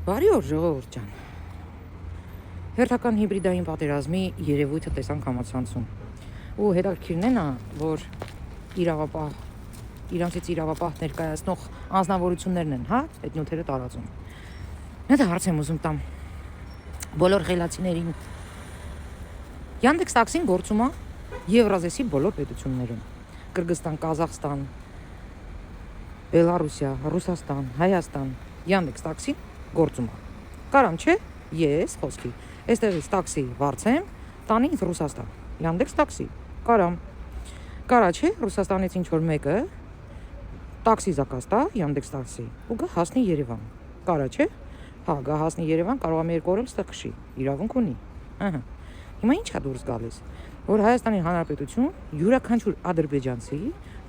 Բարի օր, ժողովուրդ ջան։ Հերթական հիբրիդային պատերազմի երևույթը տեսանք համացանցում։ Ու հետաքրքիրն է նա, որ իրանցից իրավապահ ներկայացնող անձնավորություններն են, հա, այդ նյութերը տարածում։ Դա հարց եմ ուզում տամ բոլոր խելացիներին։ Yandex Taxi-ն գործում է Եվրազիայի բոլոր պետություններում։ Կրգստան, Կազախստան, Բելարուսիա, Ռուսաստան, Հայաստան, Yandex Taxi-ն գործում է։ Կարամ չէ, ես խոսքի։ Այստեղից տաքսի վարձեմ, տանի ինձ Ռուսաստան։ Yandex Taxi, կարամ։ Կարա չէ, Ռուսաստանից ինչ որ մեկը տաքսի զակաց տա, Yandex Taxi, ու գա հասնի Երևան։ Կարա չէ։ Հա, գա հասնի Երևան, կարող է 2 օր էլ ստեղ քշի։ Իրավունք ունի։ Ահա։ Հիմա ի՞նչ է դուրս գալիս, որ Հայաստանի Հանրապետություն յուրաքանչյուր ադրբեջանցի,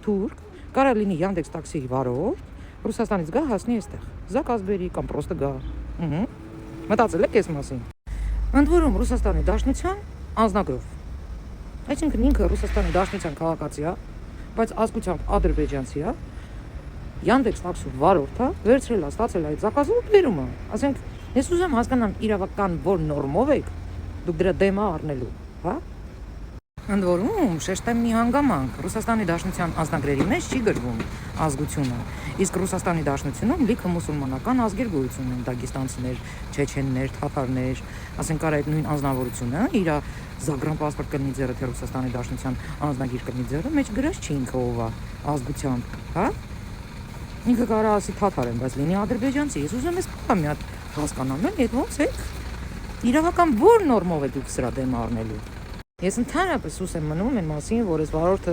թուրք, կարա լինի Yandex Taxi վարորդ, Ռուսաստանից գա հասնի այստեղ։ Զակաց բերի կամ պրոստը գա։ Մտածել եք այս մասին։ Ընդ որում Ռուսաստանի Դաշնության անձնագրով։ Այսինքն ինքը Ռուսաստանի Դաշնության քաղաքացի է, բայց ազգությամբ ադրբեջանցի է, Yandex Taxi վարորդը վերցրել է, ստացել այդ զակազը ու բերում է։ Ասենք, ես ուզեմ հասկանամ իրավական որ նորմով եք դուք դրա դեմ առնելու, հա? Ընդ որում, շեշտեմ մի հանգամանք, Ռուսաստանի Դաշնության անձնագրերի մեջ չի գրվում ազգությունը, իսկ Ռուսաստանի Դաշնությունում լիքը մուսուլմանական ազգեր գոյություն ունեն, դագեստանցիներ, չեչեններ, թաթարներ, ասենք արա այդ նույն անձնավորությունը, իր Զագրան պասպորտ կլինի ձեռը, թե Ռուսաստանի Դաշնության անձնագիր կլինի ձեռը, մեջ գրած չի ինքը ով է, ազգությամբ, հա? Ինքը կարա ասի թաթար եմ, բայց լինի ադրբեջանցի, ես ուզում ես մի հատ հասկանամ, այդ ոնց եք? Իրավական որ նորմով է դուք սրա դեմ առնելու։ Ես ընդհանրապես ուս եմ մնում այն մասին, որ այս վարորդը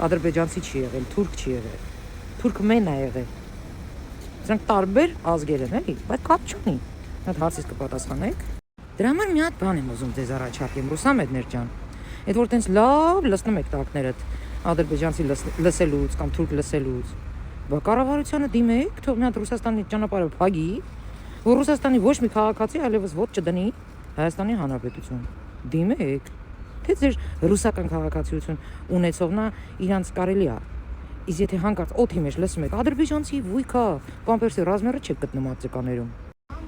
ադրբեջանցի չի եղել, թուրք չի եղել, թուրքմեն է եղել։ Դրանք տարբեր ազգեր են, էլի, բայց կապ չունի։ Այդ հարցից կպատասխանեք։ Դրա համար մի հատ բան եմ ուզում ձեզ առաջարկեմ, Ռուսամեդներ ջան։ Այդ որ տենց լավ լսնում եք տակներդ ադրբեջանցի լսելուց կամ թուրք լսելուց։ Բա կառավարությանը դիմեք, թող մի հատ Ռուսաստանի ճանապարհը փակի, որ Ռուսաստանի ոչ մի քաղաքացի այլևս ոտ չդնի Հայաստանի Հանրապետություն։ Դիմեք, թե ձեր ռուսական քաղաքացիություն ունեցողնա իրանց կարելի է։ Իսկ եթե հանկարծ օդի մեջ լսում եք ադրբեջանցի վույքա, պամպերսի ռազմերը չեք գտնում ածկաներում։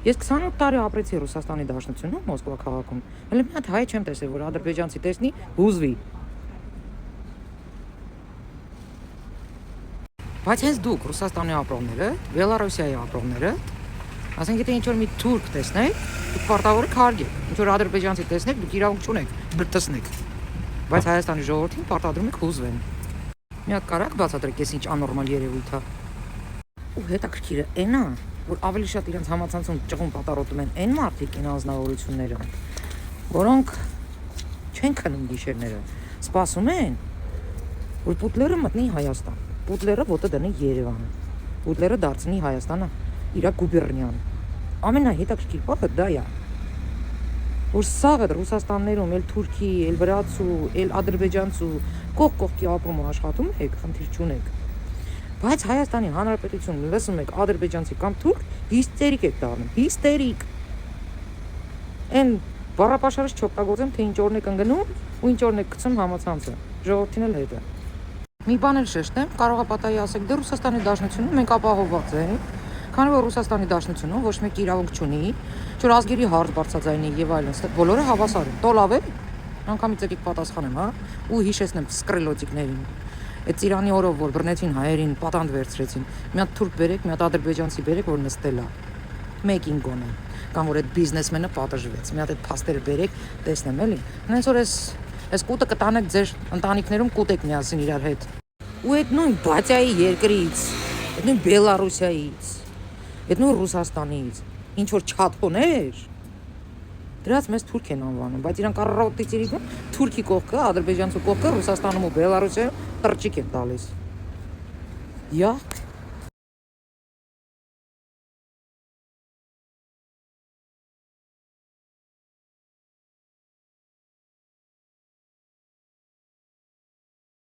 Ես 28 տարի ապրեցի Ռուսաստանի Դաշնությունում, Մոսկվա քաղաքում։ Հələ մի հատ հայ չեմ տեսել, որ ադրբեջանցի տեսնի, հուզվի։ Բայց հենց դուք Ռուսաստանի ապրողները, Բելարուսիայի ապրողները, ասենք եթե ինչ-որ մի թուրք տեսնեք, դուք պարտավոր եք հարգեք, ինչ-որ ադրբեջանցի տեսնեք, դուք իրավունք չունեք, բրտսնեք, բայց Հայաստանի ժողովրդին պարտադրում եք հուզվեն։ Մի հատ կարակ բացատրեք, ես ինչ աննորմալ երևույթ է։ Ու հետաքրքիրը այն է, որ ավելի շատ իրենց համացանցում ճղուն պատառոտում են այն մարդիկ, այն անձնավորությունները, որոնք չեն քնում գիշերները, սպասում են, որ Պուտլերը մտնի Հայաստան, Պուտլերը ոտը դնի Երևան, Պուտլերը դարձնի Հայաստանը իր գուբերնիան։ Ամենահետաքրքիր բանը դա է, որ սաղը Ռուսաստաններում էլ թուրքի, էլ վրացու, էլ ադրբեջանցու կողքի ապրում աշխատում եք, խնդիր չունեք։ Բայց Հայաստանի Հանրապետություն լսում եք ադրբեջանցի կամ թուրք, հիստերիկ եք դառնում, հիստերիկ։ Այն բառապաշարից չօգտագործեմ, թե ինչ օրն եք ընկնում ու ինչ օրն եք գցում համացանցը, ժողովրդին էլ հետ է։ Մի բան էլ շեշտեմ, կարող է պատահի ասեք, դե Ռուսաստանի Դաշնությունում մենք ապահովված ենք, քանի որ Ռուսաստանի Դաշնությունում ոչ մեկ իրավունք չունի, որ ազգերի հարց բարձրաձայնի եւ այլն, բոլորը հավասար են։ Տոլավ է։ Անկամից եկեք պատասխանեմ, հա, ու հիշեցնեմ սկրելոտիկներին։ Այդ Իրանի օրով որ բռնեցին հայերին, պատանդ վերցրեցին։ Մի հատ թուրք բերեք, մի հատ ադրբեջանցի բերեք, որ նստել է։ Մեկին գոնե։ Կամ որ այդ բիզնեսմենը պատժվեց։ Մի հատ այդ փաստերը բերեք, տեսնեմ էլի։ Հենց որ այս կուտը կտանեք ձեր ընտանիքներում կուտեք միասին իրար հետ։ Ու այդ նույն Բաթիայի երկրից, այդ նույն Բելարուսիայից, այդ նույն Ռուսաստանից, ինչ որ չաթոներ, դրանց մեզ թուրք են անվանում, բայց իրանք առավոտից թուրքի կողքը, ադրբեջանցու կողքը Ռուսաստանում ու Բելարուսիայում տրճիկ են տալիս։ Յա